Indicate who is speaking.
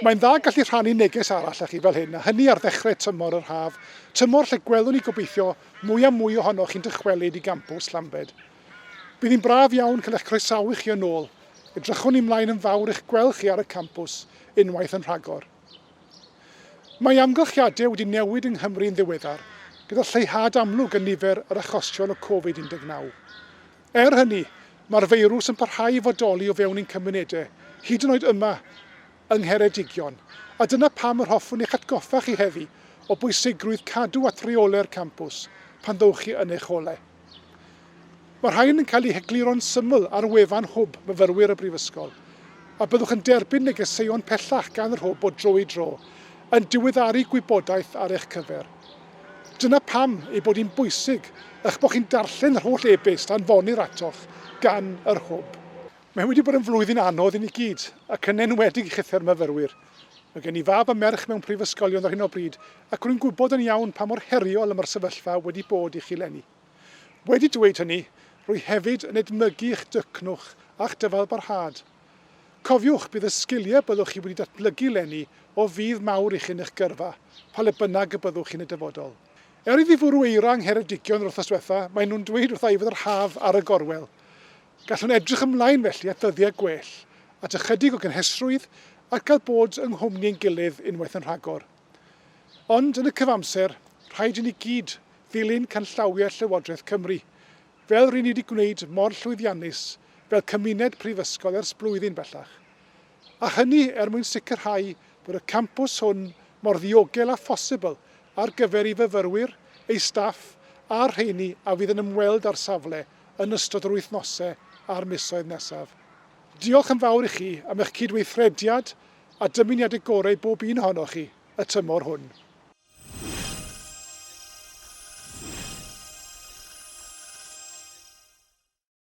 Speaker 1: Mae'n dda gallu rhannu neges arall â chi fel hyn, a hynny ar ddechrau tymor yr haf, tymor lle gwelwn ni gobeithio mwy a mwy ohonoch chi'n dychwelyd i Campws Llambed. Bydd hi'n braf iawn cael eich croesawu chi yn ôl. Edrychwn ni ymlaen yn fawr eich gweld chi ar y campws unwaith yn rhagor. Mae amgylchiadau wedi newid yng Nghymru'n ddiweddar, gyda lleihad amlwg yn nifer yr achosion o Covid-19. Hynny, mae'r feirws yn parhau i fodoli o fewn ein cymunedau, hyd yn oed yma yng Ngheredigion, a dyna pam yr hoffwn eich atgoffa chi heddi o bwysigrwydd cadw at reolau'r campws pan ddowch chi yn eich olau. Mae'r rhain yn cael eu hegluro'n syml ar wefan hwb myfyrwyr y brifysgol, a byddwch yn derbyn negeseuon pellach gan yr hwb o dro i dro, yn diweddaru gwybodaeth ar eich cyfer. Dyna pam ei bod hi'n bwysig eich bod chi'n darllen yr holl e-byst anfonir atoch gan yr hwb. Mae wedi bod yn flwyddyn anodd i ni gyd, ac yn enwedig i chythyr myfyrwyr. Mae gen i fab a merch mewn prifysgolion ar hyn o bryd, ac rwy'n gwybod yn iawn pa mor heriol y mae'r sefyllfa wedi bod i chi leni. Wedi dweud hynny, rwy hefyd yn edmygu eich dycnwch a'ch dyfalbarhad. Cofiwch bydd y sgiliau byddwch chi wedi datblygu leni o fydd mawr i chi'n eich gyrfa, pa le bynnag y byddwch chi'n y dyfodol. Iddi fwrw eira yng Ngheredigion yr wythnos diwetha, mae nhw'n dweud wrtha i fydd yr haf ar y gorwel. Gallwn edrych ymlaen felly at ddyddiau gwell, at ychydig o gynhesrwydd ac gael bod yng nghwmni ein gilydd unwaith yn rhagor. Ond yn y cyfamser, rhaid i ni gyd ddilyn canllawiau Llywodraeth Cymru, fel rydyn ni wedi gwneud mor llwyddiannus fel cymuned prifysgol ers blwyddyn bellach. A hynny mwyn sicrhau bod y campws hwn mor ddiogel a phosibl ar gyfer i fyfyrwyr, ei staff a'r rheini a fydd yn ymweld â'r safle yn ystod yr wythnosau a'r misoedd nesaf. Diolch yn fawr i chi am eich cydweithrediad a dymuniadau gorau bob un ohonoch chi y tymor hwn.